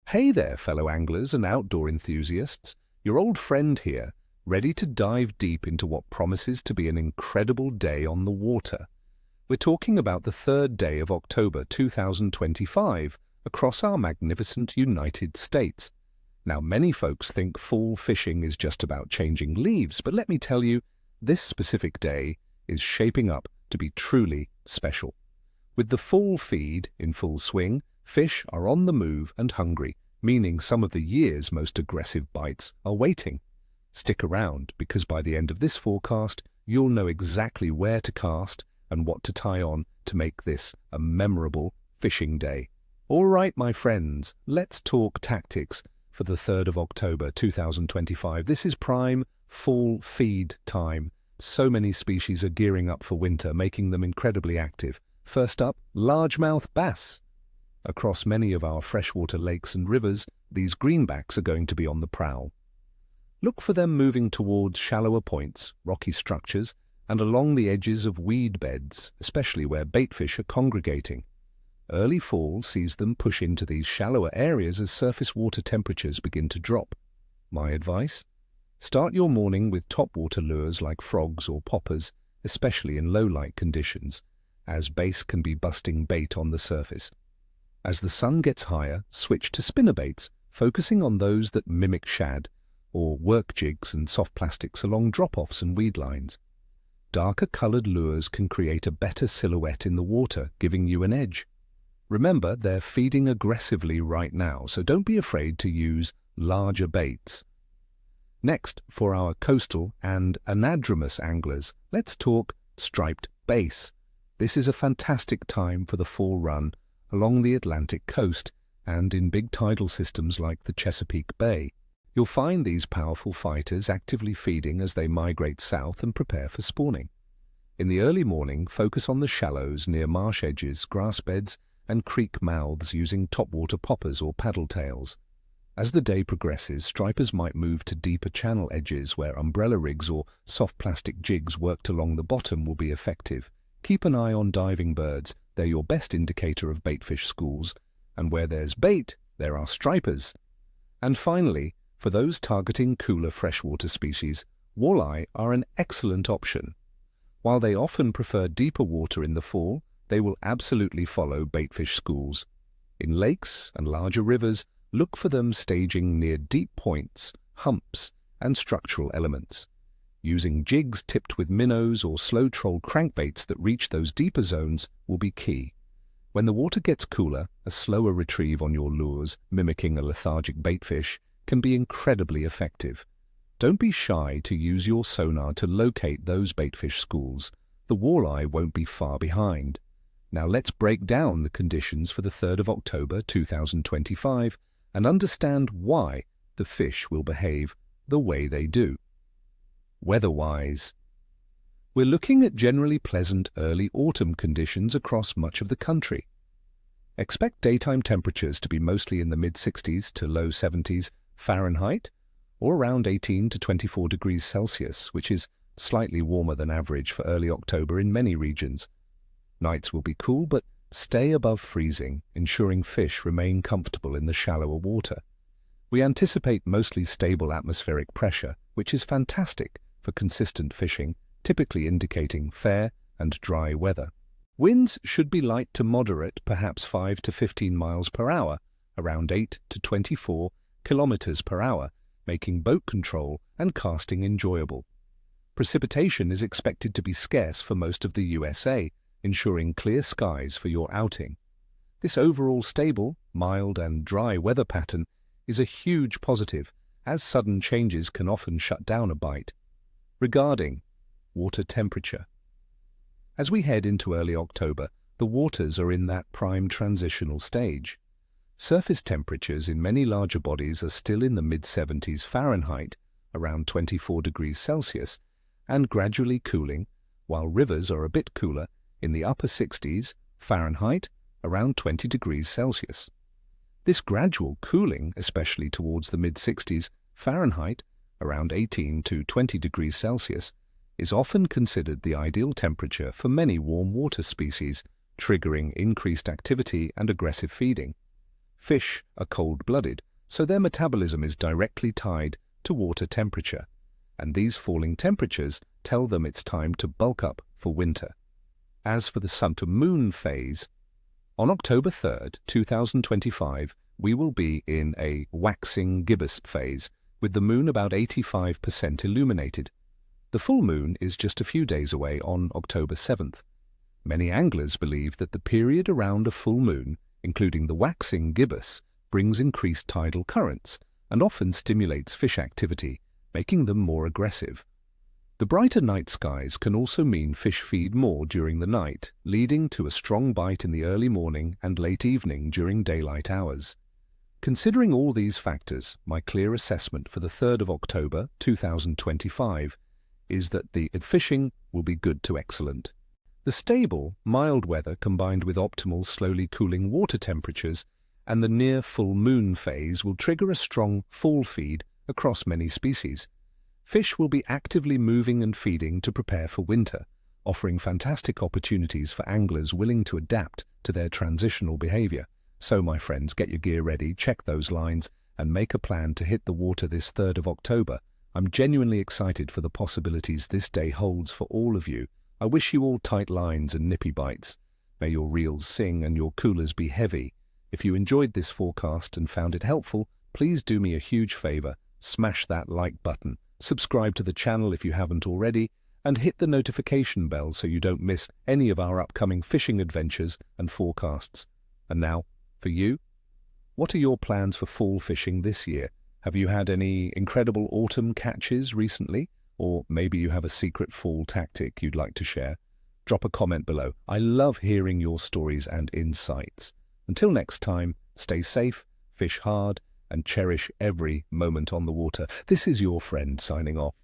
Hey there, fellow anglers and outdoor enthusiasts. Your old friend here, ready to dive deep into what promises to be an incredible day on the water. We're talking about the third day of October 2025 across our magnificent United States. Now, many folks think fall fishing is just about changing leaves, but let me tell you, this specific day is shaping up to be truly special. With the fall feed in full swing, fish are on the move and hungry, meaning some of the year's most aggressive bites are waiting. Stick around, because by the end of this forecast, you'll know exactly where to cast and what to tie on to make this a memorable fishing day. All right, my friends, let's talk tactics for the 3rd of October 2025. This is prime fall feed time. So many species are gearing up for winter, making them incredibly active. First up, largemouth bass. Across many of our freshwater lakes and rivers, these greenbacks are going to be on the prowl. Look for them moving towards shallower points, rocky structures, and along the edges of weed beds, especially where baitfish are congregating. Early fall sees them push into these shallower areas as surface water temperatures begin to drop. My advice? Start your morning with topwater lures like frogs or poppers, especially in low-light conditions, as bass can be busting bait on the surface. As the sun gets higher, switch to spinnerbaits, focusing on those that mimic shad, or work jigs and soft plastics along drop-offs and weed lines. Darker colored lures can create a better silhouette in the water, giving you an edge. Remember, they're feeding aggressively right now, so don't be afraid to use larger baits. Next, for our coastal and anadromous anglers, let's talk striped bass. This is a fantastic time for the fall run along the Atlantic coast and in big tidal systems like the Chesapeake Bay. You'll find these powerful fighters actively feeding as they migrate south and prepare for spawning. In the early morning, focus on the shallows near marsh edges, grass beds, and creek mouths using topwater poppers or paddle tails. As the day progresses, stripers might move to deeper channel edges where umbrella rigs or soft plastic jigs worked along the bottom will be effective. Keep an eye on diving birds. They're your best indicator of baitfish schools, and where there's bait, there are stripers. And finally, for those targeting cooler freshwater species, walleye are an excellent option. While they often prefer deeper water in the fall, they will absolutely follow baitfish schools. In lakes and larger rivers, look for them staging near deep points, humps, and structural elements. Using jigs tipped with minnows or slow troll crankbaits that reach those deeper zones will be key. When the water gets cooler, a slower retrieve on your lures, mimicking a lethargic baitfish, can be incredibly effective. Don't be shy to use your sonar to locate those baitfish schools. The walleye won't be far behind. Now let's break down the conditions for the 3rd of October 2025 and understand why the fish will behave the way they do. Weather-wise, we're looking at generally pleasant early autumn conditions across much of the country. Expect daytime temperatures to be mostly in the mid-60s to low 70s Fahrenheit, or around 18 to 24 degrees Celsius, which is slightly warmer than average for early October in many regions. Nights will be cool, but stay above freezing, ensuring fish remain comfortable in the shallower water. We anticipate mostly stable atmospheric pressure, which is fantastic for consistent fishing, typically indicating fair and dry weather. Winds should be light to moderate, perhaps 5 to 15 miles per hour, around 8 to 24 kilometers per hour, making boat control and casting enjoyable. Precipitation is expected to be scarce for most of the USA, ensuring clear skies for your outing. This overall stable, mild and dry weather pattern is a huge positive, as sudden changes can often shut down a bite. Regarding water temperature. As we head into early October, the waters are in that prime transitional stage. Surface temperatures in many larger bodies are still in the mid-70s Fahrenheit, around 24 degrees Celsius, and gradually cooling, while rivers are a bit cooler in the upper 60s Fahrenheit, around 20 degrees Celsius. This gradual cooling, especially towards the mid-60s Fahrenheit, around 18 to 20 degrees Celsius, is often considered the ideal temperature for many warm water species, triggering increased activity and aggressive feeding. Fish are cold-blooded, so their metabolism is directly tied to water temperature, and these falling temperatures tell them it's time to bulk up for winter. As for the sun to moon phase, on October 3rd, 2025, we will be in a waxing gibbous phase, with the moon about 85% illuminated. The full moon is just a few days away on October 7th. Many anglers believe that the period around a full moon, including the waxing gibbous, brings increased tidal currents and often stimulates fish activity, making them more aggressive. The brighter night skies can also mean fish feed more during the night, leading to a strong bite in the early morning and late evening during daylight hours. Considering all these factors, my clear assessment for the 3rd of October 2025 is that the fishing will be good to excellent. The stable, mild weather combined with optimal, slowly cooling water temperatures and the near full moon phase will trigger a strong fall feed across many species. Fish will be actively moving and feeding to prepare for winter, offering fantastic opportunities for anglers willing to adapt to their transitional behavior. So, my friends, get your gear ready, check those lines, and make a plan to hit the water this 3rd of October. I'm genuinely excited for the possibilities this day holds for all of you. I wish you all tight lines and nippy bites. May your reels sing and your coolers be heavy. If you enjoyed this forecast and found it helpful, please do me a huge favor, smash that like button, subscribe to the channel if you haven't already, and hit the notification bell so you don't miss any of our upcoming fishing adventures and forecasts. And now, for you, what are your plans for fall fishing this year? Have you had any incredible autumn catches recently? Or maybe you have a secret fall tactic you'd like to share? Drop a comment below. I love hearing your stories and insights. Until next time, stay safe, fish hard, and cherish every moment on the water. This is your friend signing off.